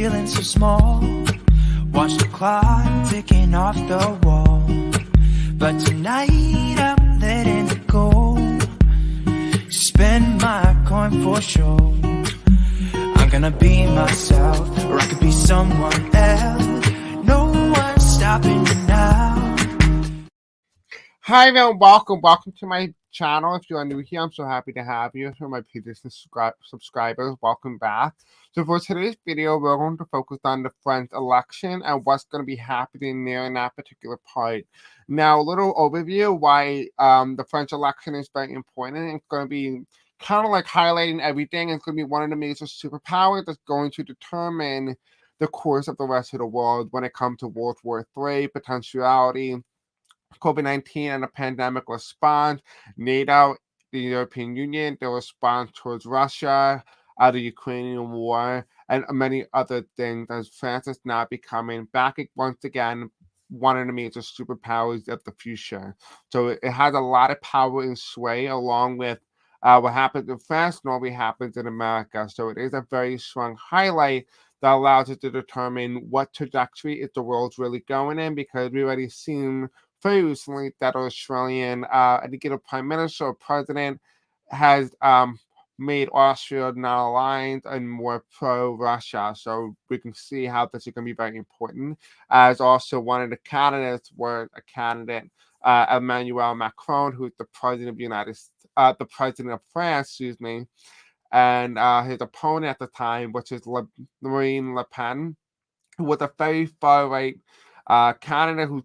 feeling so small. Watch the clock ticking off the wall. But tonight I'm letting it go. Spend my coin for sure. I'm gonna be myself, or I could be someone else. No one's stopping me now. Hi everyone, welcome to my channel. If you are new here, I'm so happy to have you. For my previous subscribers, welcome back. So for today's video, we're going to focus on the French election and what's going to be happening there in that particular part. Now, a little overview why the French election is very important. It's going to be kind of like highlighting everything. It's going to be one of the major superpowers that's going to determine the course of the rest of the world when it comes to World War III, potentiality, COVID-19 and the pandemic response, NATO, the European Union, the response towards Russia, the Ukrainian war, and many other things, as France is now becoming back once again one of the major superpowers of the future. So it has a lot of power and sway, along with what happens in France and what happens in America. So it is a very strong highlight that allows us to determine what trajectory is the world's really going in, because we've already seen very recently that Australian, I think the prime minister or president has made Austria not aligned and more pro-Russia. So we can see how this is going to be very important. As also one of the candidates was a candidate, Emmanuel Macron, who's the president of the president of France, excuse me, and his opponent at the time, which is Marine Le Pen, who was a very far-right candidate who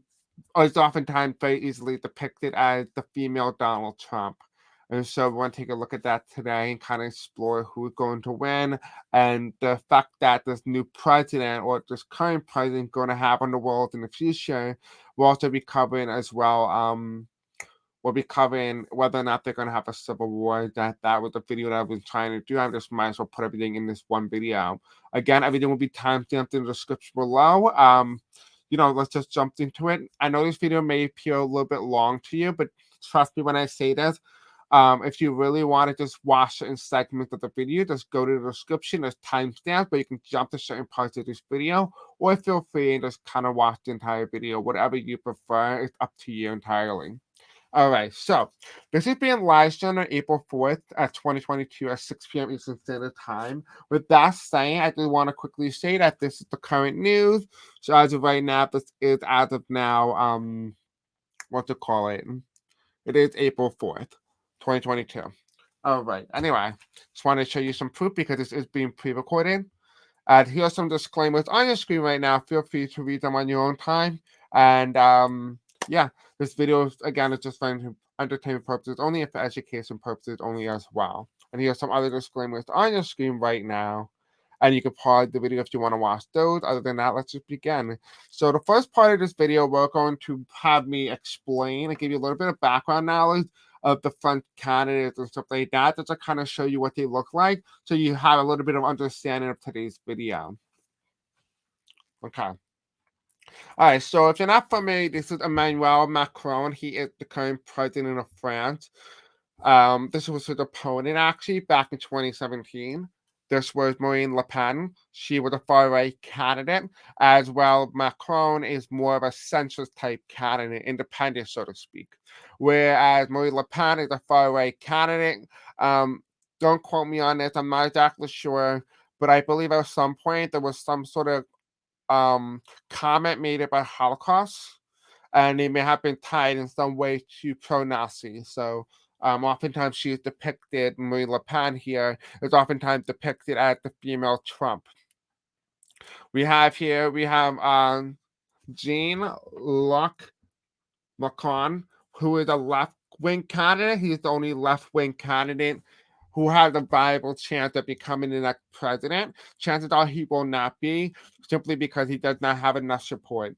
is oftentimes very easily depicted as the female Donald Trump. And so we want to take a look at that today and kind of explore who's going to win and the effect that this new president or this current president is going to have on the world in the future. We'll also be covering as well, we'll be covering whether or not they're going to have a civil war. That was the video that I've been trying to do. I just might as well put everything in this one video. Again, everything will be timestamped in the description below. Let's just jump into it. I know this video may appear a little bit long to you, but trust me when I say this. If you really want to just watch certain segments of the video, just go to the description. There's timestamps, but you can jump to certain parts of this video, or feel free and just kind of watch the entire video. Whatever you prefer, it's up to you entirely. All right, so this is being live streamed on April 4th, 2022 at 6 p.m. Eastern Standard Time. With that saying, I do want to quickly say that this is the current news. So as of right now, this is as of now, what to call it? It is April 4th, 2022. All right, anyway, just wanted to show you some proof because this is being pre-recorded. Here's some disclaimers on your screen right now. Feel free to read them on your own time. And yeah, this video, again, is just for entertainment purposes only and for education purposes only as well. And here's some other disclaimers on your screen right now. And you can pause the video if you want to watch those. Other than that, let's just begin. So the first part of this video, we're going to have me explain and give you a little bit of background knowledge of the French candidates and stuff like that, just to kind of show you what they look like, so you have a little bit of understanding of today's video. Okay. All right, so if you're not familiar, this is Emmanuel Macron. He is the current president of France. This was his opponent, actually, back in 2017. This was Marine Le Pen. She was a far-right candidate. As well, Macron is more of a centrist-type candidate, independent, so to speak. Whereas Marine Le Pen is a far-right candidate. Don't quote me on this. I'm not exactly sure. But I believe at some point there was some sort of comment made about Holocaust. And they may have been tied in some way to pro-Nazi. So oftentimes she is depicted, Marine Le Pen here, is oftentimes depicted as the female Trump. We have Jean-Luc Macron, who is a left-wing candidate. He's the only left-wing candidate who has a viable chance of becoming the next president. Chances are he will not be, simply because he does not have enough support.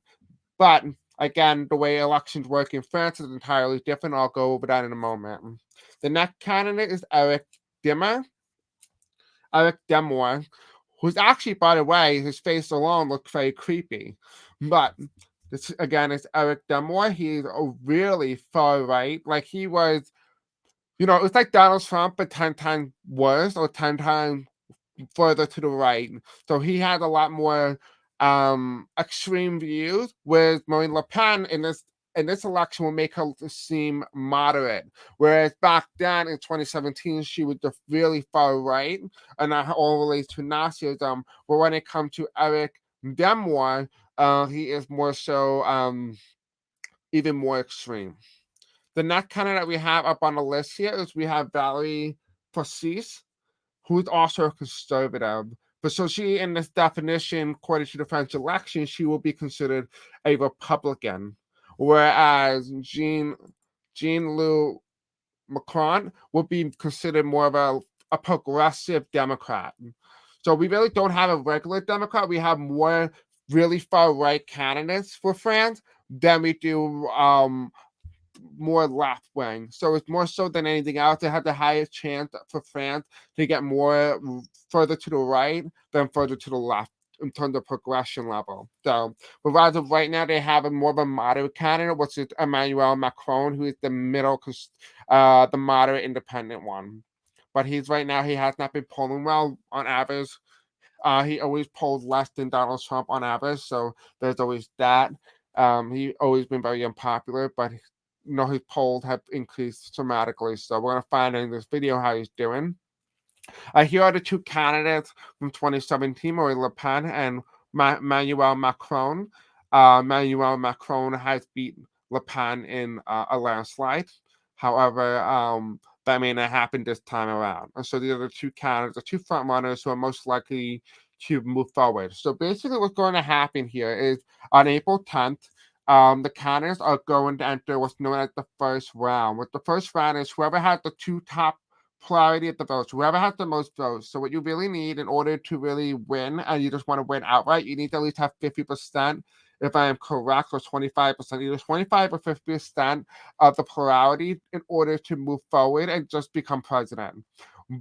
But again, the way elections work in France is entirely different. I'll go over that in a moment. The next candidate is Eric Zemmour, who's actually, by the way, his face alone looks very creepy. But this, again, is Eric Zemmour. He's a really far right. Like, he was, it's like Donald Trump, but 10 times worse, or 10 times further to the right. So he had a lot more extreme views, whereas Marine Le Pen in this election will make her seem moderate. Whereas back then in 2017, she was just really far right, and that all relates to Nazism. But when it comes to Eric Zemmour, he is more so even more extreme. The next candidate we have up on the list here is we have Valerie Pecresse, who's also a conservative. But so she, in this definition, according to the French election, she will be considered a Republican, whereas Jean-Luc Macron would be considered more of a progressive Democrat. So we really don't have a regular Democrat. We have more really far right candidates for France than we do more left wing. So it's more so than anything else. They have the highest chance for France to get more further to the right than further to the left in terms of progression level. So, but as of right now, they have a more of a moderate candidate, which is Emmanuel Macron, who is the middle, the moderate independent one. But he's right now, he has not been polling well on average. He always polls less than Donald Trump on average, so there's always that. He always been very unpopular, but his polls have increased dramatically. So we're gonna find in this video how he's doing. Here are the two candidates from 2017, Marine Le Pen and Emmanuel Macron. Emmanuel Macron has beat Le Pen in a landslide. However, that may not happen this time around. And so the other two candidates, the two front runners who are most likely to move forward. So basically, what's going to happen here is on April 10th, the candidates are going to enter what's known as the first round. What the first round is, whoever has the two top plurality of the votes, whoever has the most votes. So what you really need in order to really win, and you just want to win outright, you need to at least have 50%, if I am correct, or 25%, either 25 or 50% of the plurality in order to move forward and just become president.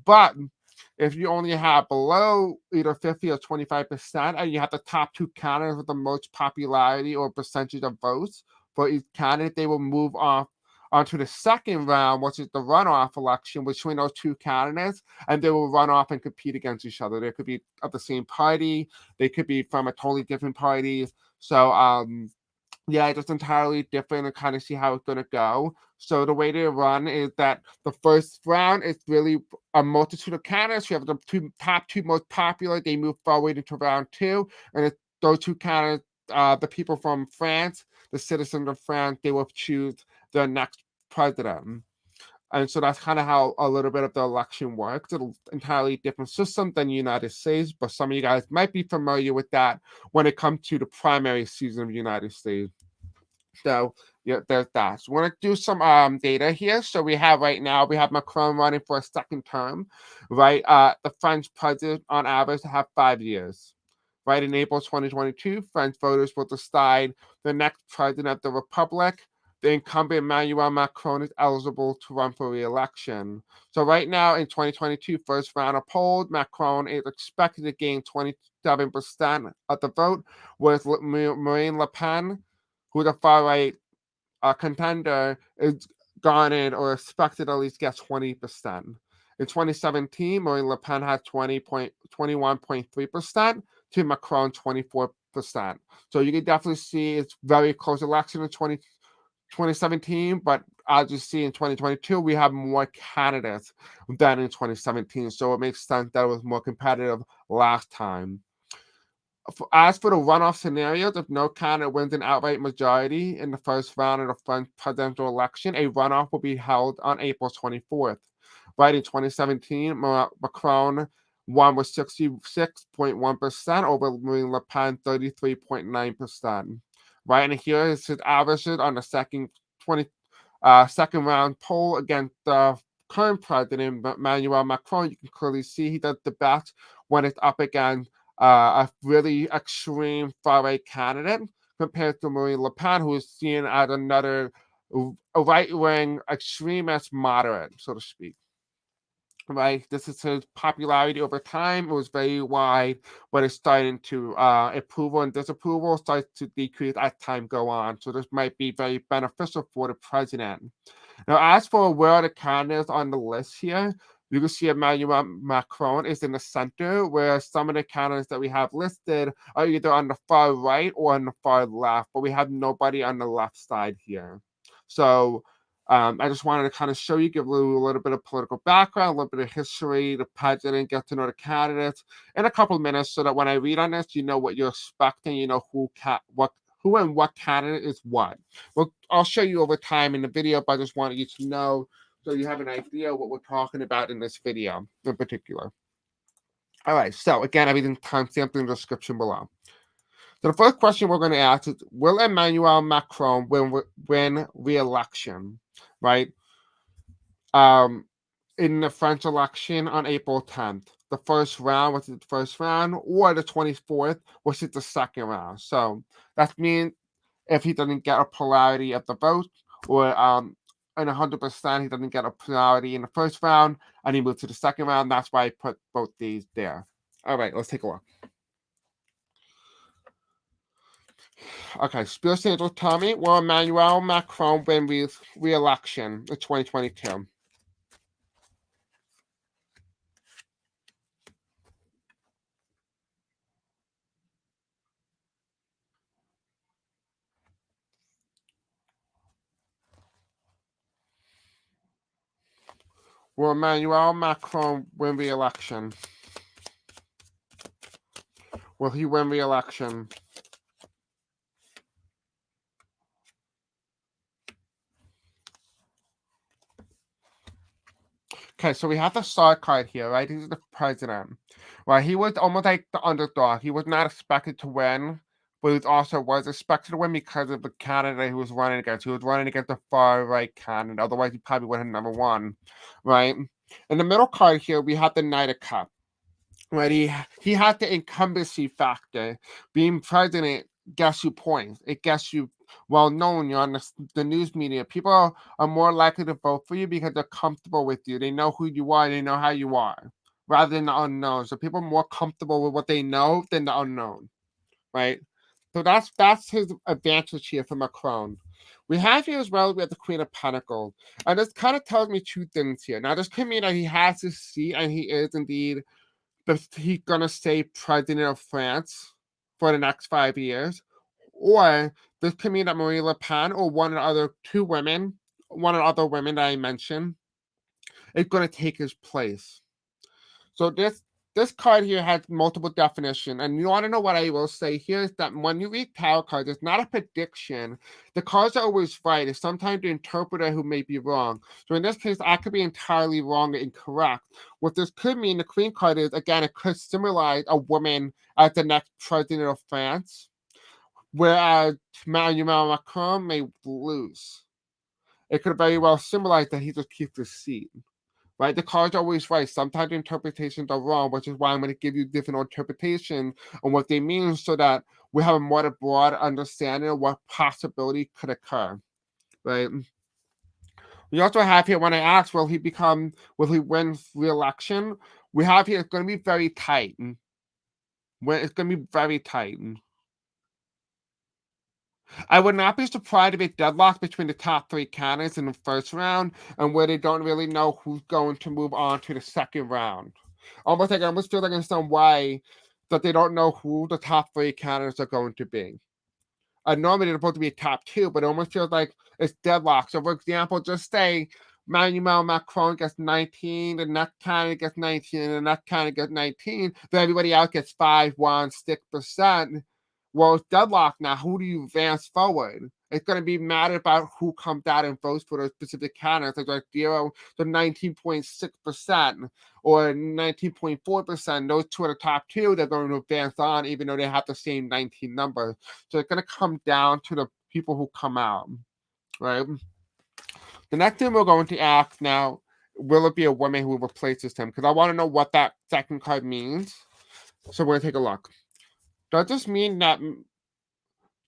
But if you only have below either 50 or 25%, and you have the top two candidates with the most popularity or percentage of votes for each candidate, they will move onto the second round, which is the runoff election between those two candidates, and they will run off and compete against each other. They could be of the same party, they could be from a totally different party. So, yeah, it's just entirely different and kind of see how it's going to go. So the way they run is that the first round is really a multitude of candidates. You have the top two most popular. They move forward into round two, and those two candidates, the people from France, the citizens of France, they will choose their next president. And so that's kind of how a little bit of the election works. It's an entirely different system than the United States, but some of you guys might be familiar with that when it comes to the primary season of the United States. So yeah, there's that. So we're gonna do some data here. So we have right now, we have Macron running for a second term, right? The French president on average have 5 years. Right, in April 2022, French voters will decide the next president of the Republic. The incumbent Emmanuel Macron is eligible to run for re-election. So right now in 2022, first round of polls, Macron is expected to gain 27% of the vote, whereas Marine Le Pen, who's a far-right contender, is garnered or expected to at least get 20%. In 2017, Marine Le Pen had 21.3% to Macron 24%. So you can definitely see it's very close election in 2017, but as you see in 2022, we have more candidates than in 2017. So it makes sense that it was more competitive last time. As for the runoff scenarios, if no candidate wins an outright majority in the first round of the French presidential election, a runoff will be held on April 24th. Right, in 2017, Macron won with 66.1% over Marine Le Pen 33.9%. Right, and here is his averages on the second round poll against the current president, Emmanuel Macron. You can clearly see he does the best when it's up against a really extreme far-right candidate compared to Marine Le Pen, who is seen as another right-wing extremist moderate, so to speak. Right, this is his popularity over time. It was very wide, but it's starting to approval and disapproval starts to decrease as time go on. So this might be very beneficial for the president. Now, as for where are the candidates on the list here, You can see Emmanuel Macron is in the center, where some of the candidates that we have listed are either on the far right or on the far left, but we have nobody on the left side here. So I just wanted to kind of show you, give you a little bit of political background, a little bit of history, the president, get to know the candidates in a couple of minutes, so that when I read on this, you know what you're expecting, you know who and what candidate is what. Well, I'll show you over time in the video, but I just wanted you to know so you have an idea what we're talking about in this video in particular. All right, so again, everything timestamped in the description below. So the first question we're going to ask is, will Emmanuel Macron win re-election, right? In the French election on April 10th. The first round, was it the first round, or the 24th, was it the second round? So that means if he doesn't get a plurality of the vote, or in 100% he doesn't get a plurality in the first round, and he moves to the second round. That's why I put both these there. All right, let's take a look. Okay, Spears Angel, tell me, will Emmanuel Macron win re-election in 2022? Will Emmanuel Macron win re-election? Will he win re-election? Okay, so we have the star card here, right? He's the president. Right, he was almost like the underdog. He was not expected to win, but he also was expected to win because of the candidate he was running against. He was running against the far right candidate. Otherwise, he probably would have never won, right? In the middle card here, we have the Knight of Cups. Right, he had the incumbency factor. Being president gets you points. It gets you well known. You're on the news media. People are more likely to vote for you because they're comfortable with you. They know who you are. They know how you are, rather than the unknown. So people are more comfortable with what they know than the unknown, right? So that's his advantage here for Macron. We have here as well, we have the Queen of Pentacles. And this kind of tells me two things here. Now, this can mean that he has his seat and he is indeed he's gonna stay president of France for the next 5 years, or this could mean that Marine Le Pen or one of the other one of the other women that I mentioned, is gonna take his place. So this card here has multiple definition, and you want to know what I will say here is that when you read tarot cards, it's not a prediction. The cards are always right. It's sometimes the interpreter who may be wrong. So in this case, I could be entirely wrong or incorrect. What this could mean, the Queen card is, again, it could symbolize a woman as the next president of France, whereas Emmanuel Macron may lose. It could very well symbolize that he just keeps his seat. Right? The cards are always right. Sometimes the interpretations are wrong, which is why I'm going to give you different interpretations on what they mean so that we have a more broad understanding of what possibility could occur. Right? We also have here, when I asked, will he win re-election? We have here, it's going to be very tight. It's going to be very tight. I would not be surprised if it's deadlocked between the top three candidates in the first round and where they don't really know who's going to move on to the second round. I almost feel like in some way that they don't know who the top three candidates are going to be. Normally they're supposed to be top two, but it almost feels like it's deadlocked. So, for example, just say Emmanuel Macron gets 19, the next candidate gets 19, and the next candidate gets 19, then everybody else gets 5, 1, 6%. Well, it's deadlocked now. Who do you advance forward? It's going to be matter about who comes out and votes for those specific candidates, like 0 to 19.6% or 19.4%. Those two are the top two. They're going to advance on, even though they have the same 19 numbers. So it's going to come down to the people who come out, right? The next thing we're going to ask now, will it be a woman who replaces him? Because I want to know what that second card means. So we're going to take a look. Does this mean that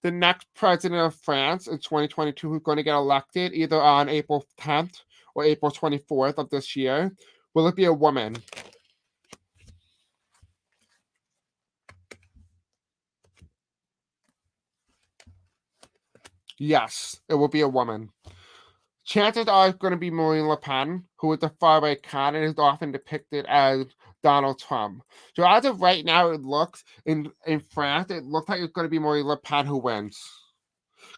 the next president of France in 2022 who's going to get elected either on April 10th or April 24th of this year, will it be a woman? Yes, it will be a woman. chances are it's going to be Marine Le Pen, who is the far-right candidate, is often depicted as Donald Trump. So as of right now, it looks, in France, it looks like it's going to be Marine Le Pen who wins.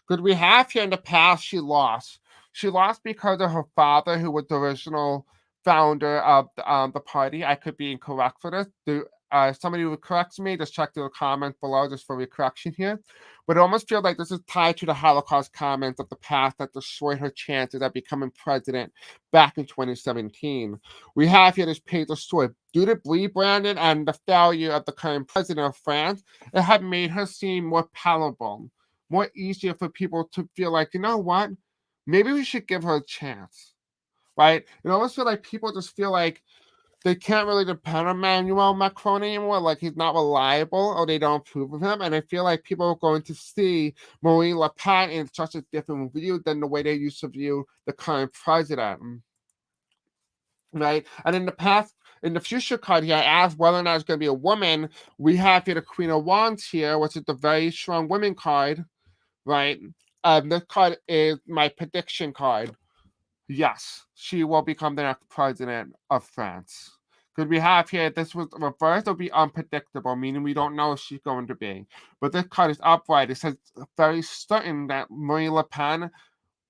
Because we have here in the past, she lost. She lost because of her father, who was the original founder of the party. I could be incorrect for this. Somebody who corrects me, just check the comments below just for the correction here. But it almost feels like this is tied to the Holocaust comments of the past that destroyed her chances of becoming president back in 2017. We have here this page of story. Due to rebranding and the failure of the current president of France, it had made her seem more palatable, more easier for people to feel like, you know what? Maybe we should give her a chance, right? It almost feel like people just feel like they can't really depend on Emmanuel Macron anymore. Like he's not reliable, or they don't approve of him. And I feel like people are going to see Marine Le Pen in such a different view than the way they used to view the current president, right? And in the future card here, I asked whether or not it's going to be a woman. We have here the Queen of Wands here, which is the very strong women card, right? This card is my prediction card. Yes, she will become the next president of France. Because we have here, this was reversed, it'll be unpredictable, meaning we don't know if she's going to be. But this card is upright. It says very certain that Marine Le Pen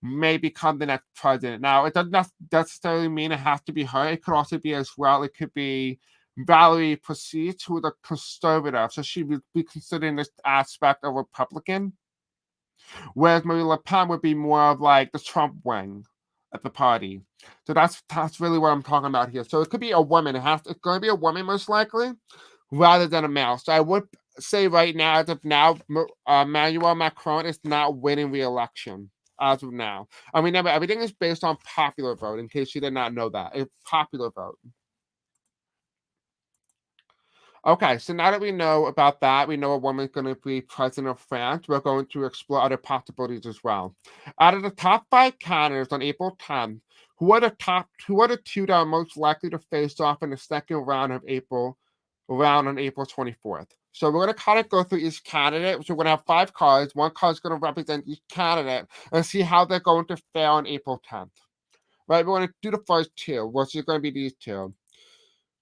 may become the next president. Now, it doesn't necessarily mean it has to be her. It could also be as well. It could be Valerie Pecresse, who is a conservative. So she would be considering this aspect of Republican. Whereas Marine Le Pen would be more of like the Trump wing at the party. So that's really what I'm talking about here. So it could be a woman. It's going to be a woman most likely, rather than a male. So I would say right now, as of now, Emmanuel Macron is not winning re-election as of now. And remember, everything is based on popular vote, in case you did not know that. It's popular vote. Okay, so now that we know about that, we know a woman's going to be president of France. We're going to explore other possibilities as well. Out of the top 5 candidates on April 10th, who are the two that are most likely to face off in the second round on April 24th? So we're going to kind of go through each candidate. So we're going to have 5 cards. One card is going to represent each candidate and see how they're going to fare on April 10th. Right, we're going to do the first 2, which is going to be these 2.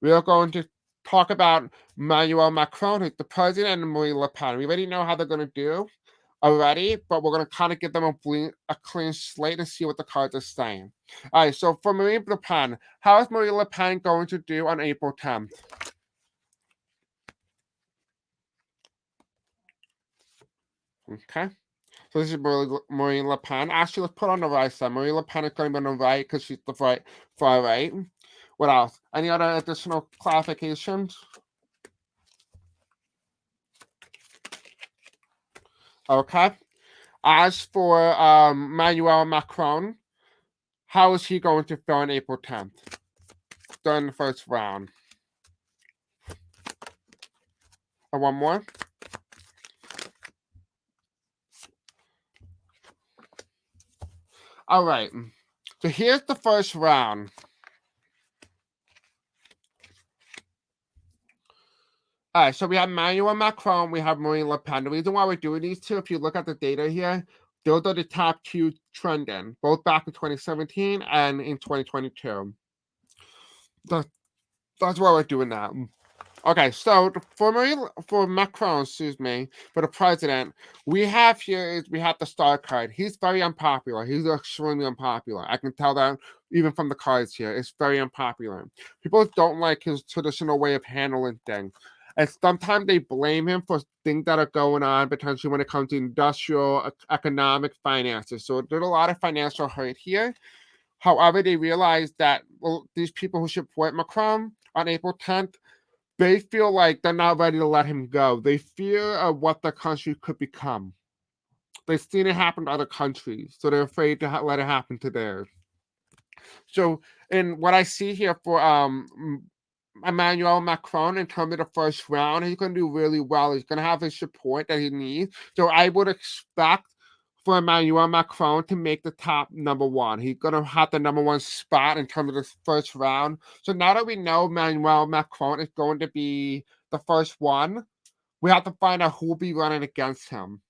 We are going to talk about Emmanuel Macron, who's the president, and Marine Le Pen. We already know how they're going to do already, but we're going to kind of give them a clean slate and see what the cards are saying. All right, so for Marine Le Pen, how is Marine Le Pen going to do on April 10th? Okay. So this is Marine Le Pen. Actually, let's put on the right side. Marine Le Pen is going to be on the right because she's the far right. What else? Any other additional clarifications? Okay. As for Emmanuel Macron, how is he going to fare on April 10th during the first round? And one more. All right. So here's the first round. All right, so we have Emmanuel Macron, we have Marine Le Pen. The reason why we're doing these two, if you look at the data here, those are the top 2 trending, both back in 2017 and in 2022. That's why we're doing that. Okay, so for Macron, for the president, we have the star card. He's very unpopular. He's extremely unpopular. I can tell that even from the cards here. It's very unpopular. People don't like his traditional way of handling things. And sometimes they blame him for things that are going on, potentially when it comes to industrial, economic, finances. So there's a lot of financial hurt here. However, they realize that these people who support Macron on April 10th, they feel like they're not ready to let him go. They fear of what the country could become. They've seen it happen to other countries, so they're afraid to let it happen to theirs. So, in what I see here for Emmanuel Macron in terms of the first round, he's going to do really well. He's going to have his support that he needs. So I would expect for Emmanuel Macron to make the top number 1. He's going to have the number 1 spot in terms of the first round. So now that we know Emmanuel Macron is going to be the first one, we have to find out who will be running against him,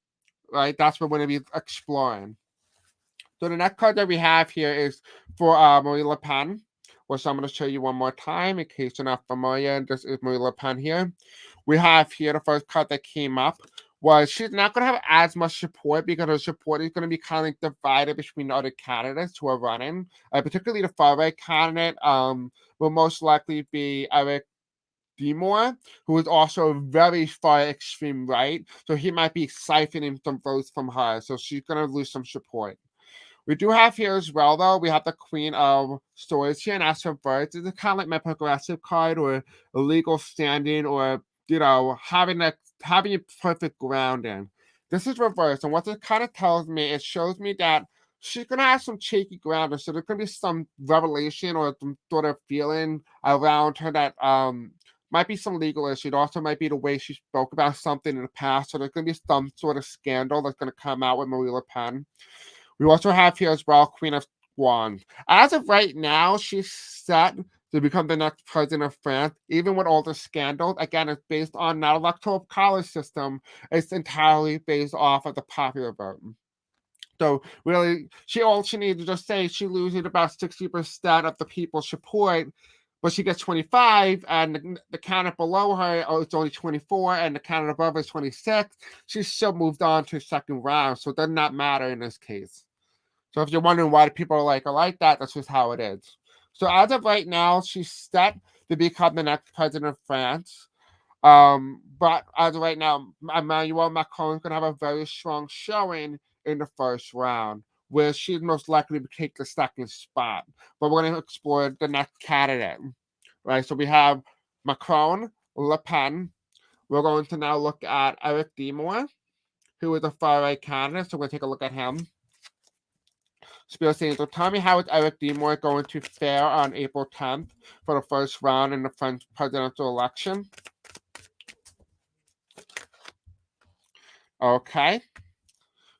right? That's what we're going to be exploring. So the next card that we have here is for Marie Le Pen, which I'm going to show you one more time in case you're not familiar. This is Marie Le Pen here. We have here the first card that came up was she's not going to have as much support because her support is going to be kind of divided between the other candidates who are running. Particularly the far-right candidate will most likely be Eric Zemmour, who is also very far extreme right. So he might be siphoning some votes from her. So she's going to lose some support. We do have here as well, though, we have the Queen of Swords here, and as for birds, it's kind of like my progressive card or a legal standing or, having a perfect grounding. This is reversed, and what it kind of tells me, it shows me that she's going to have some shaky grounding, so there's going to be some revelation or some sort of feeling around her that might be some legal issue. It also might be the way she spoke about something in the past, so there's going to be some sort of scandal that's going to come out with Marie Le Pen. We also have here as well Queen of Wands. As of right now, she's set to become the next president of France, even with all the scandals. Again, it's based on not electoral college system. It's entirely based off of the popular vote. So really, all she needs to just say she loses about 60% of the people's support, but she gets 25, and the candidate below her, it's only 24, and the candidate above her is 26. She's still moved on to second round, so it does not matter in this case. So if you're wondering why people are like that, that's just how it is. So as of right now, she's set to become the next president of France. But as of right now, Emmanuel Macron is going to have a very strong showing in the first round, where she's most likely to take the second spot. But we're going to explore the next candidate, right? So we have Macron, Le Pen. We're going to now look at Eric Zemmour, who is a far-right candidate. So we're going to take a look at him. Spiel saying, so tell me how is Eric Zemmour going to fare on April 10th for the first round in the French presidential election? Okay.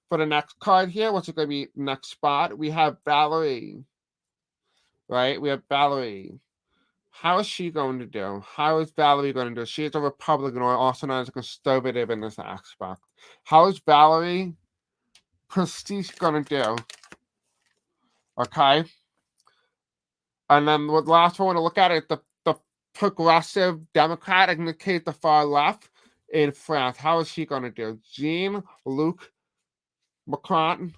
For the next card here, what's it going to be next spot? We have Valerie. Right? We have Valerie. How is she going to do? How is Valerie going to do? She is a Republican, or also known as a conservative in this aspect. How is Valerie Prestige going to do? Okay. And then the last one to look at is the progressive Democrat, in the case the far left in France. How is she going to do? Jean-Luc Macron,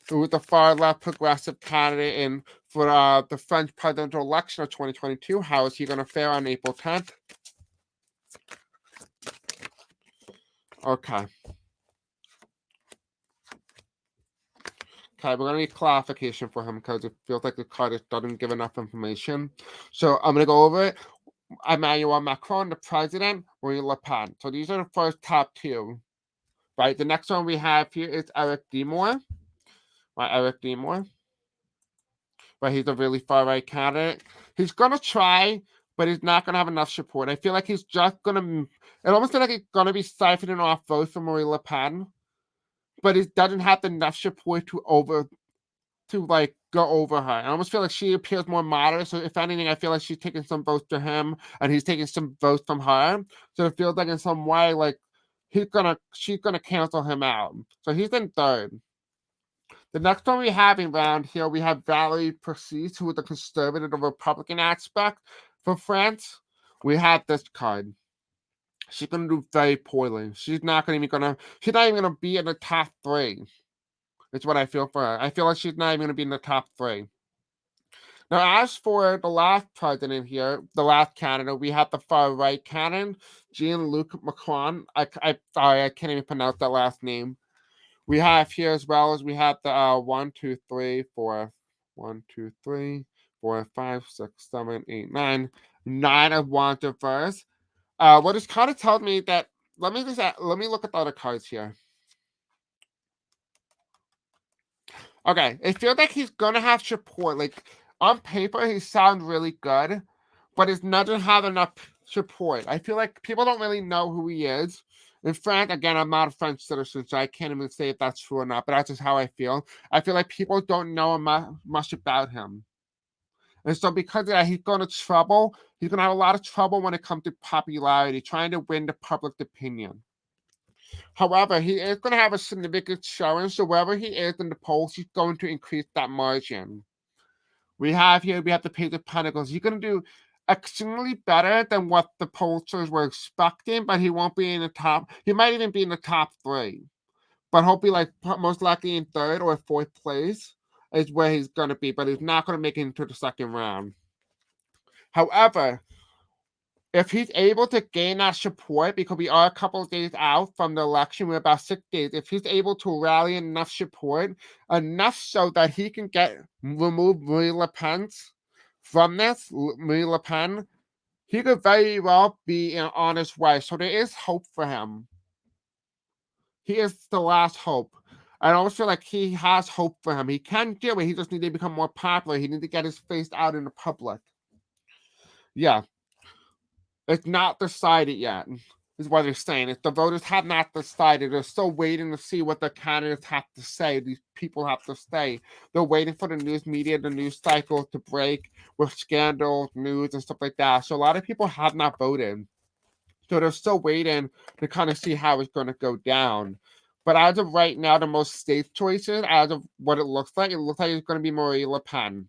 who is the far left progressive candidate for the French presidential election of 2022. How is he going to fare on April 10th? Okay. Okay, we're going to need clarification for him because it feels like the card doesn't give enough information. So I'm going to go over it. Emmanuel Macron, the president, Marie Le Pen. So these are the first top two. Right, the next one we have here is Eric Zemmour. Right, Eric Zemmour. Right, he's a really far-right candidate. He's going to try, but he's not going to have enough support. I feel like he's just going to... It almost feels like he's going to be siphoning off votes from Marie Le Pen, but he doesn't have enough support to go over her. I almost feel like she appears more moderate. So if anything, I feel like she's taking some votes to him and he's taking some votes from her. So it feels like in some way, like she's gonna cancel him out. So he's in third. The next one we have around here, we have Valérie Pécresse, who is the conservative Republican aspect for France. We have this card. She's gonna do very poorly. She's not even gonna be in the top three. It's what I feel for her. I feel like she's not even going to be in the top three. Now, as for the last president here, the last candidate, we have the far right candidate, Jean-Luc Macron. Sorry, I can't even pronounce that last name. We have here as well as we have the 1, 2, 3, 4, 1, 2, 3, 4, 5, 6, 7, 8, 9. 9 of wands reverse. What this kind of tells me that let me look at the other cards here. Okay, it feels like he's gonna have support. Like on paper, he sounds really good, but he doesn't have enough support. I feel like people don't really know who he is. In France, again, I'm not a French citizen, so I can't even say if that's true or not. But that's just how I feel. I feel like people don't know much about him, and so because of that, he's going to trouble. He's going to have a lot of trouble when it comes to popularity, trying to win the public opinion. However, he is going to have a significant showing, so wherever he is in the polls, he's going to increase that margin. We have the Page of Pentacles. He's going to do extremely better than what the pollsters were expecting, but he won't be in the top. He might even be in the top 3, but he'll be like most likely in 3rd or 4th place is where he's going to be, but he's not going to make it into the 2nd round. However, if he's able to gain that support, because we are a couple of days out from the election, we're about 6 days, if he's able to rally enough support, enough so that he can remove Marine Le Pen from this, Marine Le Pen, he could very well be on his way. So there is hope for him. He is the last hope. I always feel like he has hope for him. He can do it. He just needs to become more popular. He needs to get his face out in the public. Yeah. It's not decided yet, is what they're saying. If the voters have not decided, they're still waiting to see what the candidates have to say. These people have to say. They're waiting for the news media, the news cycle to break with scandals, news, and stuff like that. So a lot of people have not voted. So they're still waiting to kind of see how it's going to go down. But as of right now, the most safe choices, as of what it looks like it's going to be Marine Le Pen.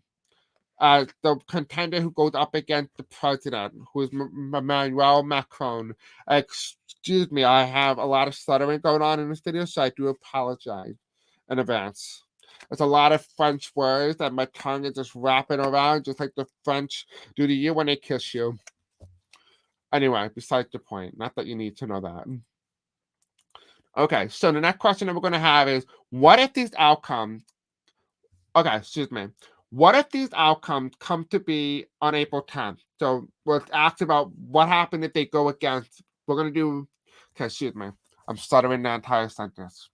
The contender who goes up against the president, who is Emmanuel Macron. Excuse me, I have a lot of stuttering going on in this video, so I do apologize in advance. There's a lot of French words that my tongue is just wrapping around, just like the French do to you when they kiss you. Anyway, besides the point, not that you need to know that. Okay, so the next question that we're going to have is, what if these outcomes, what if these outcomes come to be on April 10th? So let's ask about what happened if they go against, we're going to do, I'm stuttering the entire sentence.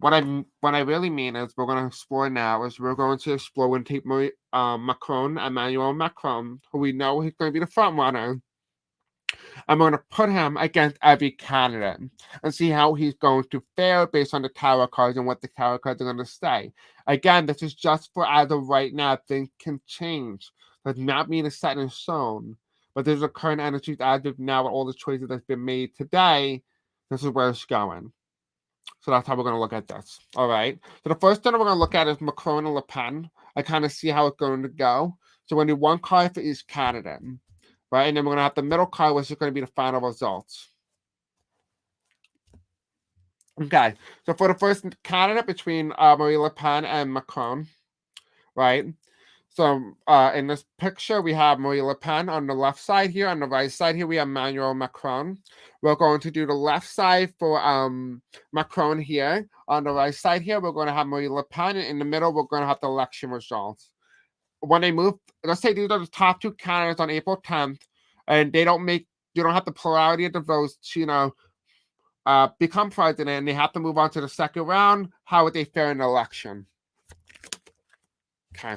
What I really mean is we're going to explore now is we're going to explore and take Emmanuel Macron, who we know he's going to be the front runner. I'm going to put him against every candidate and see how he's going to fare based on the tarot cards and what the tarot cards are going to say. Again, this is just for as of right now. Things can change. Does not mean it's set in stone. But there's a current energy as of now with all the choices that's been made today. This is where it's going. So that's how we're going to look at this. All right. So the first thing we're going to look at is Macron and Le Pen. I kind of see how it's going to go. So we're going to do one card for each candidate. Right, and then we're going to have the middle card, which is going to be the final results. Okay, so for the first candidate between Marine Le Pen and Macron, right? So in this picture, we have Marine Le Pen on the left side here. On the right side here, we have Emmanuel Macron. We're going to do the left side for Macron here. On the right side here, we're going to have Marine Le Pen. And in the middle, we're going to have the election results. When they move, let's say these are the top 2 candidates on April 10th, and you don't have the plurality of the votes to, become president, and they have to move on to the 2nd round, how would they fare in the election? Okay.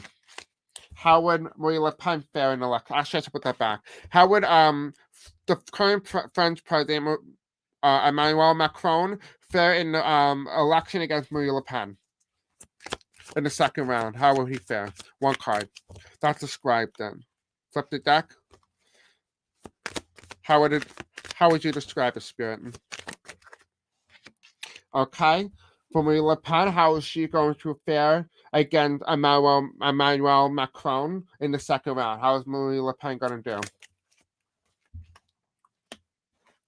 How would Marine Le Pen fare in the election? Actually, I should put that back. How would the current French president, Emmanuel Macron, fare in the election against Marine Le Pen? In the 2nd round, how will he fare? One card. That's described then. Flip the deck. How would you describe a spirit? Okay. For Marine Le Pen, how is she going to fare against Emmanuel Macron in the 2nd round? How is Marine Le Pen going to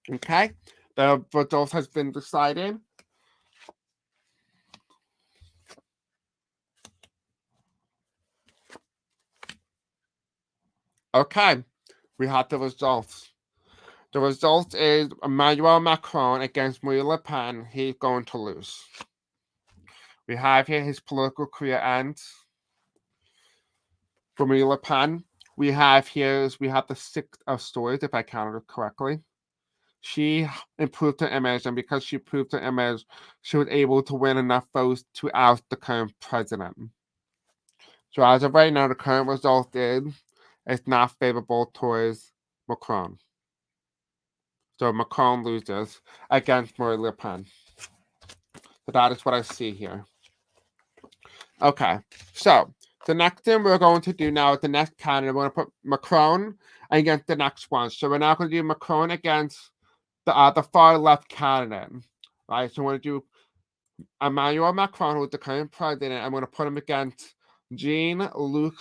do? Okay. The results has been decided. Okay, we have the results. The result is Emmanuel Macron against Marine Le Pen. He's going to lose. We have here his political career ends. For Marine Le Pen, we have the 6 of swords, if I counted it correctly. She improved her image, and because she improved her image, she was able to win enough votes to oust the current president. So as of right now, the current result is it's not favorable towards Macron. So Macron loses against Marine Le Pen. So that is what I see here. Okay, so the next thing we're going to do now is the next candidate. We're going to put Macron against the next one. So we're now going to do Macron against the far left candidate. Right, so I'm going to do Emmanuel Macron, who's the current president. I'm going to put him against Jean-Luc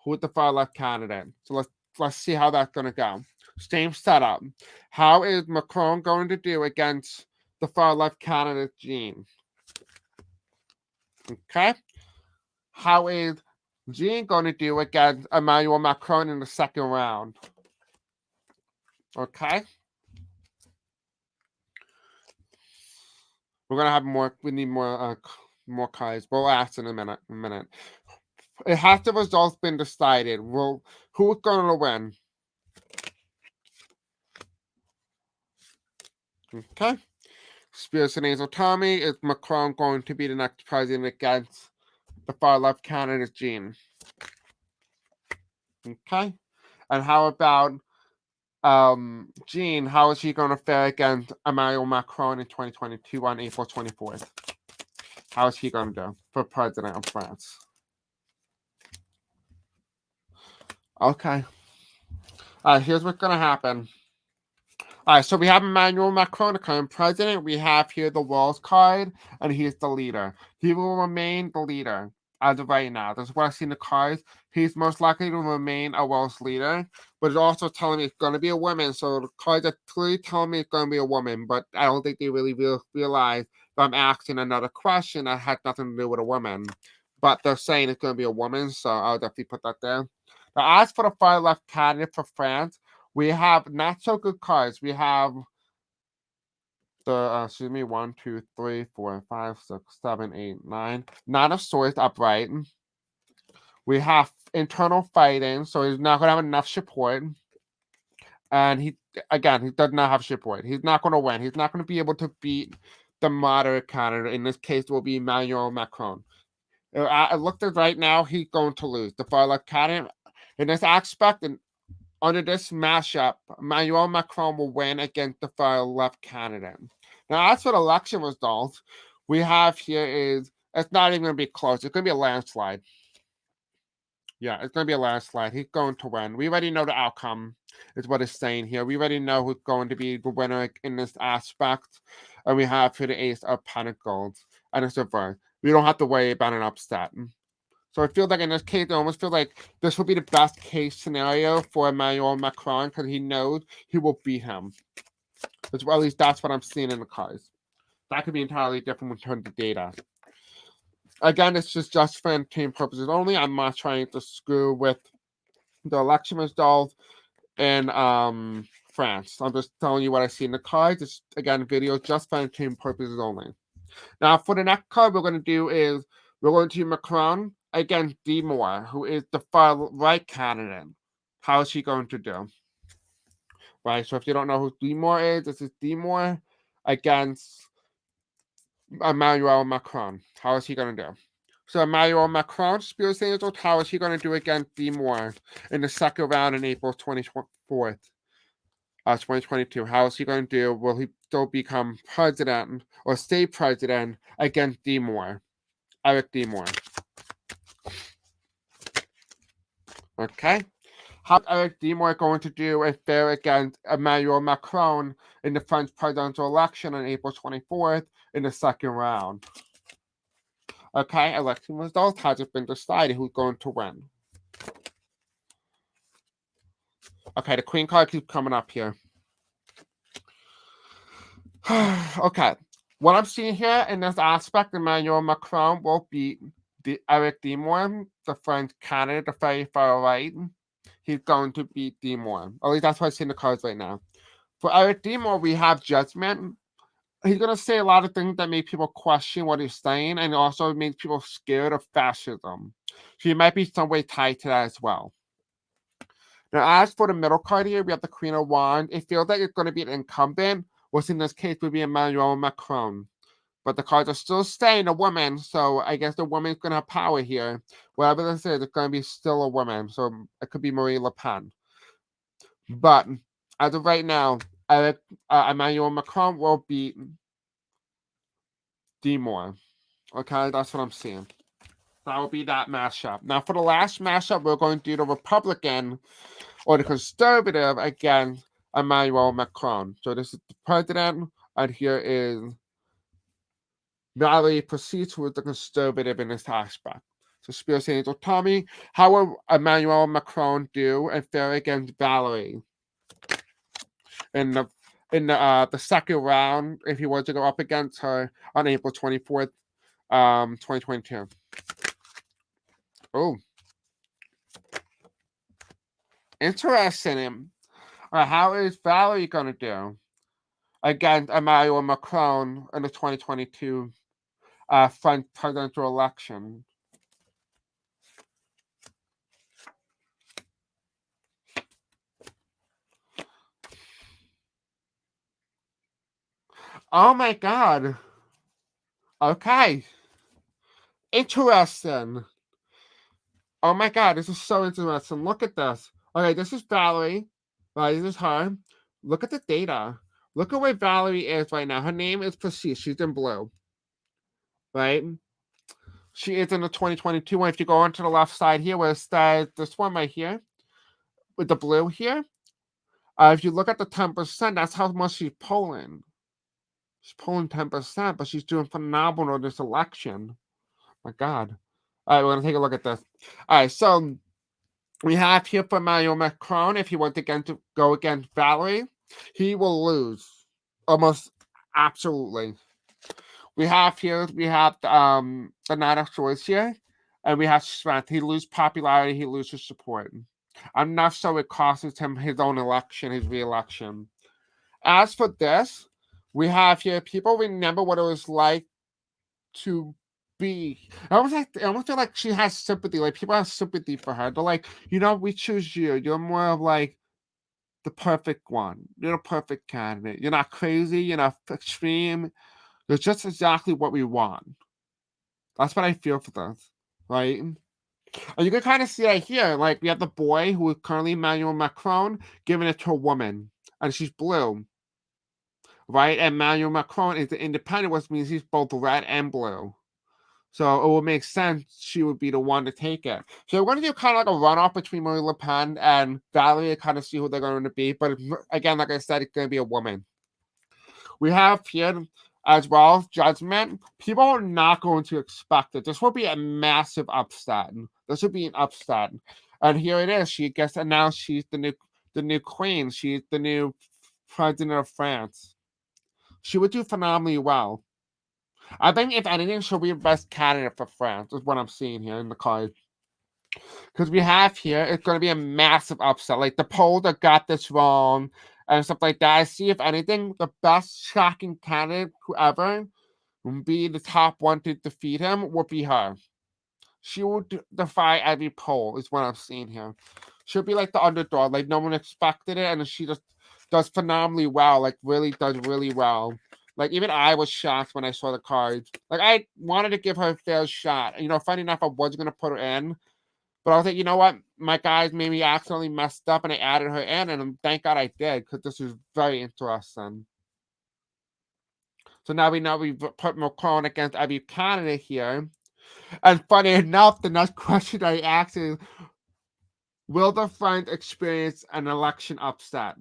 who's the far left candidate. So let's see how that's going to go. Same setup. How is Macron going to do against the far left candidate Jean? Okay. How is Jean going to do against Emmanuel Macron in the second round? Okay. We're gonna have more. We need more cards. We'll ask in a minute. It has the results been decided. Who's gonna win? Okay. Spears and Hazel Tommy, is Macron going to be the next president against the far left candidate Jean? Okay. And how about Jean? How is she going to fare against Emmanuel Macron in 2022 on April 24th? How is he going to do for president of France? Okay. Here's what's going to happen. All right, so we have Emmanuel Macron, the current president. We have here the Walls card, and he's the leader. He will remain the leader as of right now. That's what I see in the cards. He's most likely to remain a Walls leader, but it's also telling me it's going to be a woman. So the cards are clearly telling me it's going to be a woman, but I don't think they really realize that I'm asking another question that had nothing to do with a woman. But they're saying it's going to be a woman, so I'll definitely put that there. Now, as for the far left candidate for France, we have not so good cards. We have the 1, 2, 3, 4, 5, 6, 7, 8, 9. 9 of swords upright. We have internal fighting, so he's not gonna have enough support. And he does not have support. He's not gonna win. He's not gonna be able to beat the moderate candidate. In this case, it will be Emmanuel Macron. I looked at right now, he's going to lose. The far left candidate in this aspect, and under this mashup, Emmanuel Macron will win against the far left candidate. Now, as for the election results, we have here is it's not even going to be close. It's going to be a landslide. Yeah, it's going to be a landslide. He's going to win. We already know the outcome, is what it's saying here. We already know who's going to be the winner in this aspect. And we have here the Ace of Pentacles and it's reversed. We don't have to worry about an upset. So I feel like in this case, I almost feel like this will be the best case scenario for Emmanuel Macron because he knows he will beat him. At least that's what I'm seeing in the cards. That could be entirely different in terms of data. Again, it's just for entertainment purposes only. I'm not trying to screw with the election results in France. I'm just telling you what I see in the cards. It's, again, video just for entertainment purposes only. Now, for the next card we're going to do is we're going to do Macron against Zemmour, who is the far right candidate. How is he going to do? Right, so if you don't know who Zemmour is, this is Zemmour against Emmanuel Macron. How is he going to do? So Emmanuel Macron, Spirit Angels, how is he going to do against Zemmour in the second round in April 24th, 2022? How is he going to do? Will he still become president or stay president against Zemmour? Eric Zemmour. Okay. How's Eric Zemmour going to do if they're against Emmanuel Macron in the French presidential election on April 24th in the second round? Okay, election results hasn't been decided who's going to win. Okay, the Queen card keeps coming up here. Okay, what I'm seeing here in this aspect, Emmanuel Macron will beat Eric Zemmour, the French candidate, the very far right. He's going to beat Zemmour. At least that's what I see in the cards right now. For Eric Zemmour, we have Judgment. He's going to say a lot of things that make people question what he's saying, and also makes people scared of fascism. So he might be some way tied to that as well. Now, as for the middle card here, we have the Queen of Wands. It feels like it's going to be an incumbent, which in this case would be Emmanuel Macron. But the cards are still saying a woman, so I guess the woman's going to have power here. Whatever this is, it's going to be still a woman, so it could be Marine Le Pen. But as of right now, Emmanuel Macron will beat Zemmour. Okay, that's what I'm seeing. That will be that mashup. Now, for the last mashup, we're going to do the Republican or the Conservative against Emmanuel Macron. So this is the president And here is Valerie proceeds with the conservative in this aspect. So Spirit Angel, tell me, how will Emmanuel Macron do and fare against Valerie in the second round if he were to go up against her on April 24th, 2022? Oh, interesting. How is Valerie going to do against Emmanuel Macron in the 2022 French presidential election? Oh my god. Okay. Interesting. Oh my god, this is so interesting. Look at this. Okay, this is Valerie. Right, this is her. Look at the data. Look at where Valerie is right now. Her name is Precise. She's in blue. Right? She is in the 2022 one. If you go onto the left side here where it says this one right here with the blue here, if you look at the 10%, that's how much she's polling. She's polling 10%, but she's doing phenomenal in this election. My God. All right, we're going to take a look at this. All right, so we have here for Emmanuel Macron, if he went again to go against Valerie, he will lose. Almost absolutely. We have the Knight of Swords here, and we have strength. He loses popularity, he loses support. Enough so it costs him his own election, his re-election. As for this, we have here people remember what it was like to be. I almost feel like she has sympathy. Like people have sympathy for her. They're like, we choose you. You're more of like the perfect one. You're the perfect candidate. You're not crazy. You're not extreme. You're just exactly what we want. That's what I feel for this, right? And you can kind of see that here. Like we have the boy who is currently Emmanuel Macron giving it to a woman, and she's blue, right? And Emmanuel Macron is the independent, which means he's both red and blue. So it would make sense she would be the one to take it. So we're going to do kind of like a runoff between Marine Le Pen and Valerie to kind of see who they're going to be. But again, like I said, it's going to be a woman. We have here as well Judgment. People are not going to expect it. This will be a massive upset. This will be an upset. And here it is. She gets announced she's the new queen. She's the new president of France. She would do phenomenally well. I think if anything, she'll be the best candidate for France, is what I'm seeing here in the card. Because we have here, it's going to be a massive upset. Like the polls that got this wrong and stuff like that. I see, if anything, the best shocking candidate, whoever, will be the top one to defeat him, would be her. She will defy every poll, is what I'm seeing here. She'll be like the underdog, like no one expected it, and she just does phenomenally well, like really does really well. Like even I was shocked when I saw the cards. Like I wanted to give her a fair shot. Funny enough, I was gonna put her in, but I was like, you know what, my guys maybe accidentally messed up, and I added her in, and thank God I did, because this is very interesting. So now we know we've put Macron against every candidate here. And funny enough, the next question I asked is, will the French experience an election upset?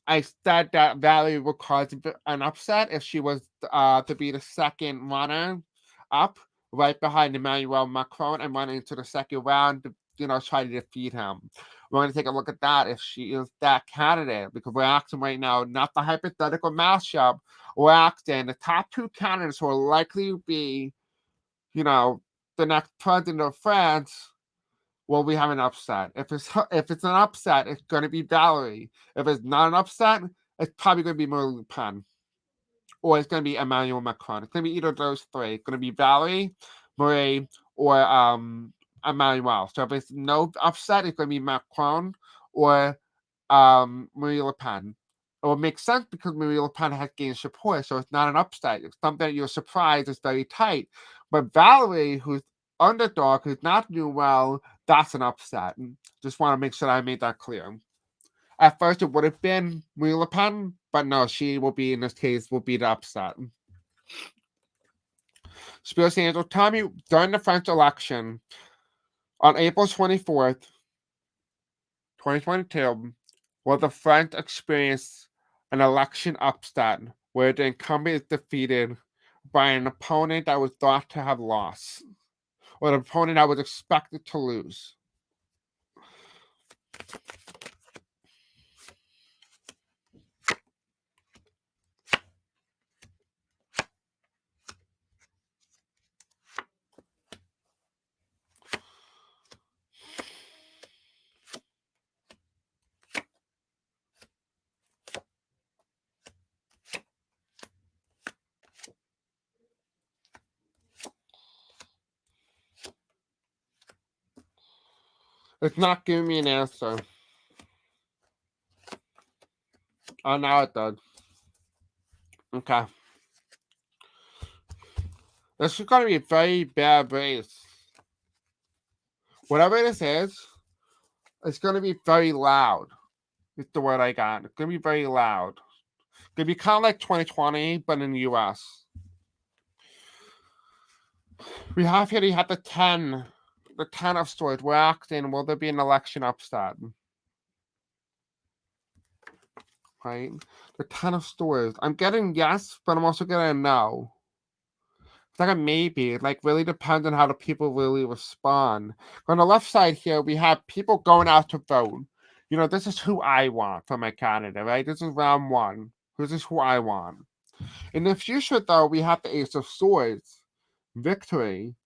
I said that Valerie would cause an upset if she was to be the second runner up, right behind Emmanuel Macron, and run into the second round to try to defeat him. We're going to take a look at that if she is that candidate, because we're asking right now, not the hypothetical mashup. We're asking the top two candidates who are likely to be, the next president of France. Will we have an upset? If it's an upset, it's going to be Valerie. If it's not an upset, it's probably going to be Marine Le Pen, or it's going to be Emmanuel Macron. It's going to be either of those three. It's going to be Valerie, Marie, or Emmanuel. So if it's no upset, it's going to be Macron or Marine Le Pen. It would make sense because Marine Le Pen has gained support, so it's not an upset. It's something that you're surprised is very tight. But Valerie, who's underdog, who's not doing well, that's an upset. Just want to make sure I made that clear. At first, it would have been Marine Le Pen, but no, she will be, in this case, will be the upset. Spirit Angel, tell me, during the French election on April 24th, 2022, will the French experience an election upset where the incumbent is defeated by an opponent that was thought to have lost, or an opponent that was expected to lose. It's not giving me an answer. Oh, now it does. Okay. This is going to be a very bad race. Whatever this is, it's going to be very loud. It's the word I got. It's going to be very loud. It's going to be kind of like 2020, but in the US. We have here, you have the 10 of swords. We're asking, will there be an election upset? Right? The 10 of swords. I'm getting yes, but I'm also getting a no. It's like a maybe. It like really depends on how the people really respond. On the left side here, we have people going out to vote. You know, this is who I want for my candidate, right? This is round one. This is who I want. In the future, though, we have the Ace of Swords. Victory.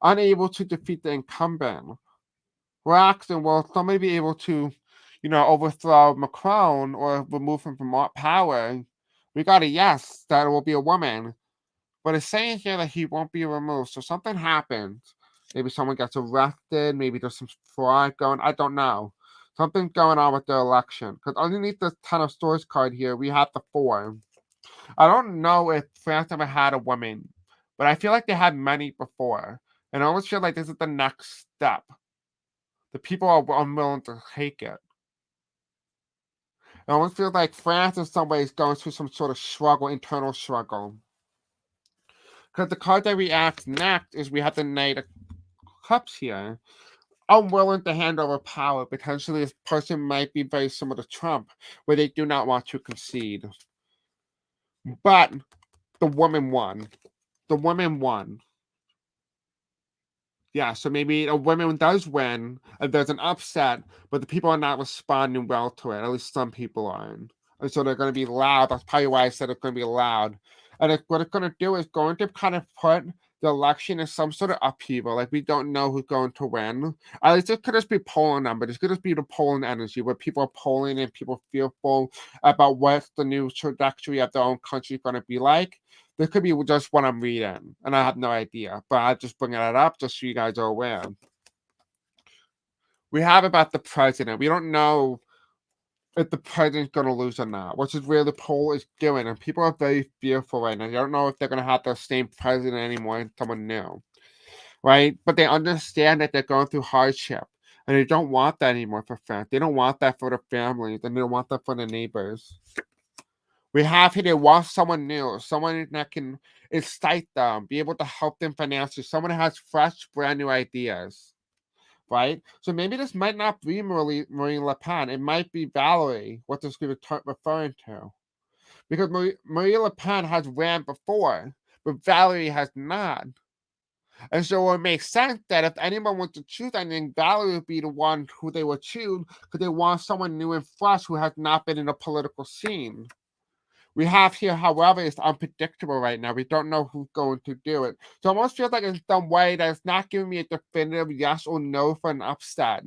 Unable to defeat the incumbent. We're asking, will somebody be able to, overthrow Macron or remove him from power? We got a yes, that it will be a woman. But it's saying here that he won't be removed. So something happens. Maybe someone gets arrested. Maybe there's some fraud going. I don't know. Something's going on with the election. Because underneath the 10 of Swords card here, we have the 4. I don't know if France ever had a woman, but I feel like they had many before. And I almost feel like this is the next step. The people are unwilling to take it. I almost feel like France in some ways going through some sort of struggle, internal struggle. Because the card that we act next is we have the Knight of Cups here. Unwilling to hand over power. Potentially this person might be very similar to Trump, where they do not want to concede. But the woman won. The woman won. Yeah, so maybe a woman does win, and there's an upset, but the people are not responding well to it. At least some people aren't. And so they're going to be loud. That's probably why I said it's going to be loud. And what it's going to do is going to kind of put the election in some sort of upheaval. Like, we don't know who's going to win. At least it could just be polling numbers. It could just be the polling energy where people are polling and people fearful about what the new trajectory of their own country is going to be like. This could be just what I'm reading, and I have no idea. But I'm just bringing it up just so you guys are aware. We have about the president. We don't know if the president's going to lose or not, which is where the poll is doing. And people are very fearful right now. They don't know if they're going to have the same president anymore and someone new, right? But they understand that they're going through hardship. And they don't want that anymore for France. They don't want that for their families. And they don't want that for their neighbors. We have here, they want someone new, someone that can excite them, be able to help them financially, someone that has fresh, brand new ideas, right? So maybe this might not be Marine Le Pen. It might be Valerie, what this is referring to. Because Marie Le Pen has ran before, but Valerie has not. And so it makes sense that if anyone wants to choose anything, Valerie would be the one who they would choose because they want someone new and fresh who has not been in the political scene. We have here, however, it's unpredictable right now. We don't know who's going to do it. So it almost feels like in some way that it's not giving me a definitive yes or no for an upset.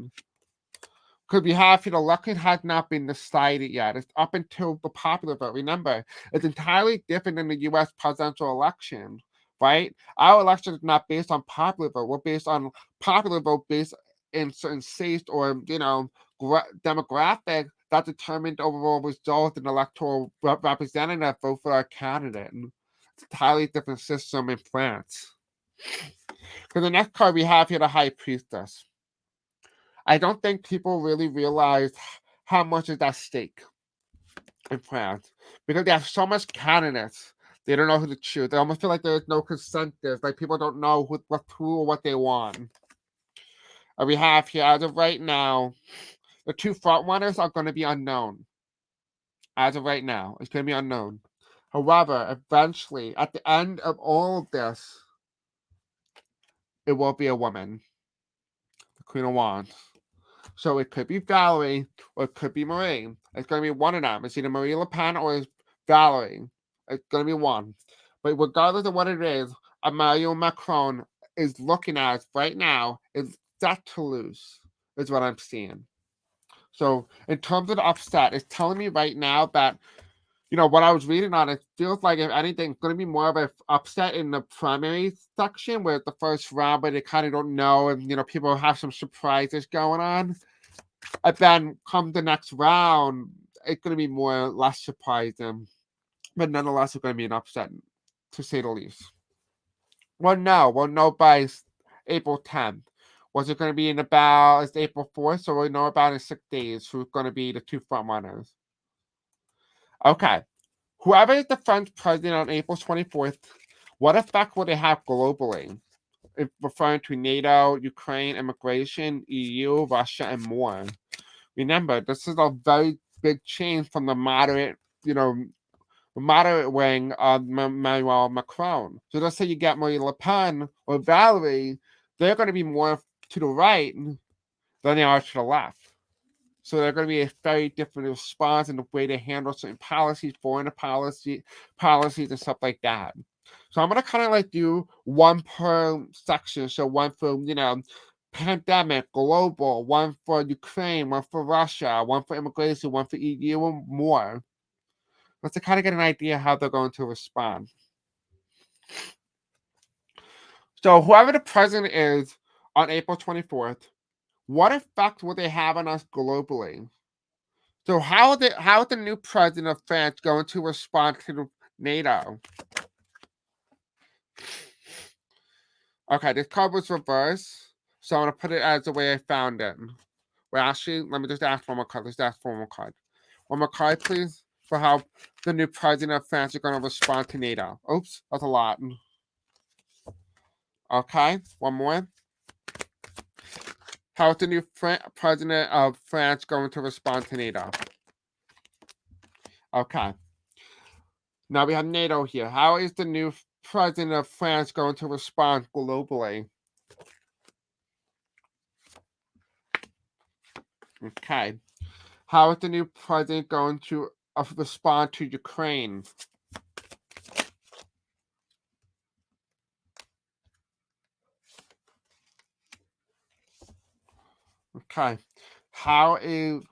Because we have here, the election has not been decided yet. It's up until the popular vote. Remember, it's entirely different than the U.S. presidential election, right? Our election is not based on popular vote. We're based on popular vote based in certain states or, demographic that determined the overall result in electoral representative vote for our candidate. It's a entirely different system in France. Because the next card we have here, the High Priestess. I don't think people really realize how much is at stake in France. Because they have so much candidates. They don't know who to choose. They almost feel like there's no consensus. Like people don't know who or what they want. And we have here, as of right now, the two front runners are going to be unknown. As of right now, it's going to be unknown. However, eventually, at the end of all of this, it will be a woman, the Queen of Wands. So it could be Valerie or it could be Marie. It's going to be one of them. It's either Marie Le Pen or it's Valerie. It's going to be one. But regardless of what it is, Emmanuel Macron is looking at right now is set to lose, is what I'm seeing. So in terms of the upset, it's telling me right now that, what I was reading on, it feels like, if anything, it's going to be more of an upset in the primary section, where the first round, but they kind of don't know, and, people have some surprises going on. And then come the next round, it's going to be more less surprising. But nonetheless, it's going to be an upset, to say the least. We'll know by April 10th. Was it going to be it's April 4th? So we'll know about in 6 days who's going to be the two front runners. Okay. Whoever is the French president on April 24th, what effect will they have globally? If referring to NATO, Ukraine, immigration, EU, Russia, and more. Remember, this is a very big change from the moderate wing of Emmanuel Macron. So let's say you get Marie Le Pen or Valerie, they're going to be more to the right than they are to the left. So they're going to be a very different response in the way they handle certain policies, foreign policies, and stuff like that. So I'm going to kind of do one per section. So one for, pandemic, global, one for Ukraine, one for Russia, one for immigration, one for EU, and more. Let's kind of get an idea how they're going to respond. So whoever the president is on April 24th, what effect will they have on us globally? So how is the new president of France going to respond to NATO? Okay, this card was reversed, so I'm going to put it as the way I found it. Well, actually, let me just ask one more card. Let's ask one more card. One more card, please, for how the new president of France is going to respond to NATO. Oops, that's a lot. Okay, one more. How is the new president of France going to respond to NATO? Okay. Now we have NATO here. How is the new president of France going to respond globally? Okay. How is the new president going to respond to Ukraine? Okay. How is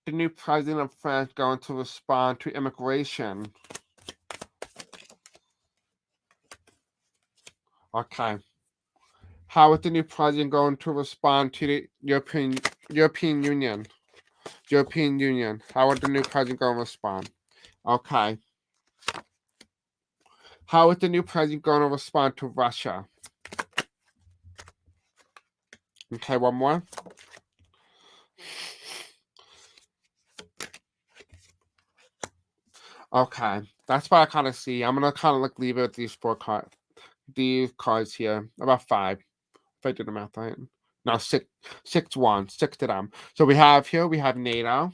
the new president of France going to respond to immigration? Okay. How is the new president going to respond to the European Union? European Union. How is the new president going to respond? Okay. How is the new president going to respond to Russia? Okay, one more. Okay, that's what I kind of see. I'm gonna kind of leave it at these these cards here, about 5. If I did the math right. No, 6 to them. So we have NATO,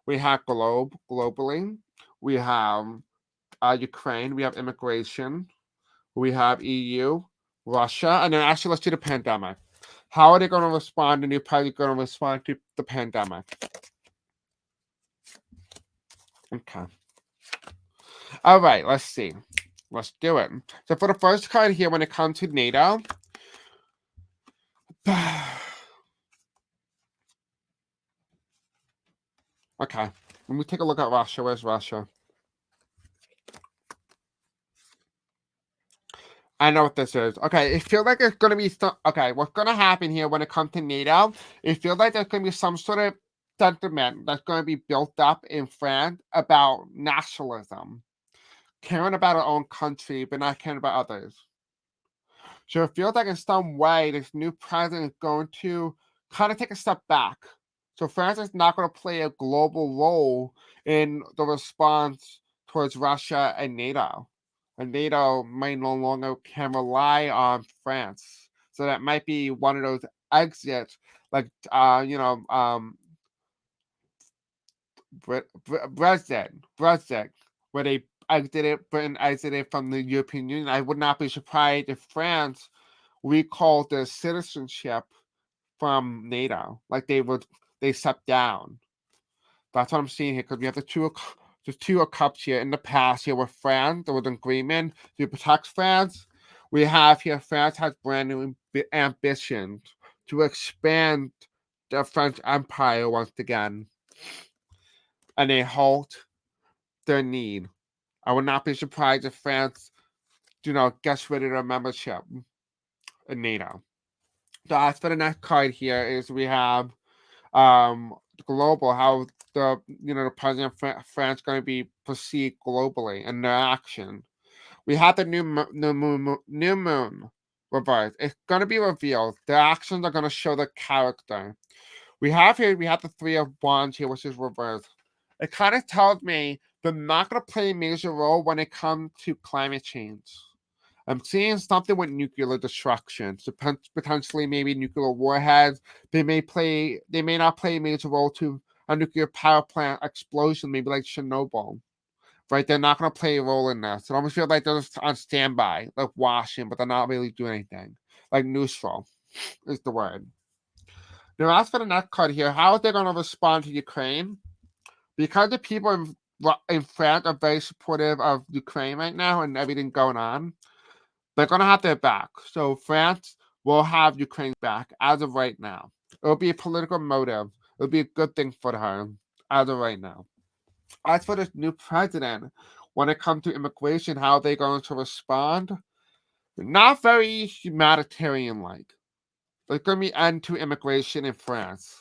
we have globally, we have Ukraine, we have immigration, we have EU, Russia, and then actually let's do the pandemic. How are they going to respond? The new president going to respond to the pandemic? Okay. All right, let's see. Let's do it. So for the first card here, when it comes to NATO, okay, let me take a look at Russia. Where's Russia? I know what this is. Okay, it feels like it's going to be okay, what's going to happen here when it comes to NATO, it feels like there's going to be some sort of sentiment that's going to be built up in France about nationalism, caring about our own country, but not caring about others. So it feels like in some way this new president is going to kind of take a step back. So France is not going to play a global role in the response towards Russia and NATO. And NATO might no longer can rely on France. So that might be one of those exits, like Brexit, where they Britain exited from the European Union, I would not be surprised if France recalled their citizenship from NATO. Like they stepped down. That's what I'm seeing here, because we have the two of cups here. In the past here with France, there was an agreement to protect France. We have here France has brand new ambitions to expand the French Empire once again, and they halt their need. I would not be surprised if France, gets rid of their membership in NATO. So as for the next card here is we have global, how the president of France going to be perceived globally and their action. We have the new moon reverse. It's going to be revealed. Their actions are going to show their character. We have the three of wands here, which is reversed. It kind of tells me they're not going to play a major role when it comes to climate change. I'm seeing something with nuclear destruction, so potentially maybe nuclear warheads. They may not play a major role to a nuclear power plant explosion, maybe like Chernobyl. Right? They're not going to play a role in this. It almost feels like they're just on standby, like watching, but they're not really doing anything. Like neutral is the word. Now, as for the next card here, how are they going to respond to Ukraine? Because the people in France are very supportive of Ukraine right now and everything going on, they're going to have their back. So France will have Ukraine's back as of right now. It'll be a political motive. It'll be a good thing for her as of right now. As for this new president, when it comes to immigration, how are they going to respond? Not very humanitarian-like. There's going to be end to immigration in France.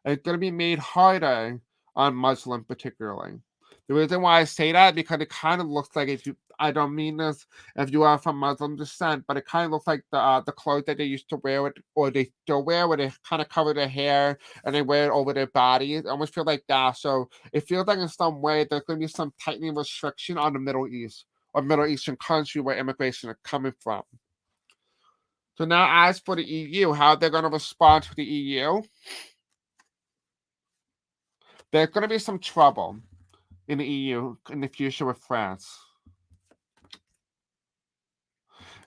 It's going to be made harder on Muslims particularly. The reason why I say that, because it kind of looks like, I don't mean this if you are from Muslim descent, but it kind of looks like the clothes that they used to wear, or they still wear, where they kind of cover their hair and they wear it over their bodies. I almost feel like that. So it feels like in some way there's going to be some tightening restriction on the Middle East or Middle Eastern country where immigration is coming from. So now, as for the EU, how they're going to respond to the EU, there's going to be some trouble in the EU in the future with France.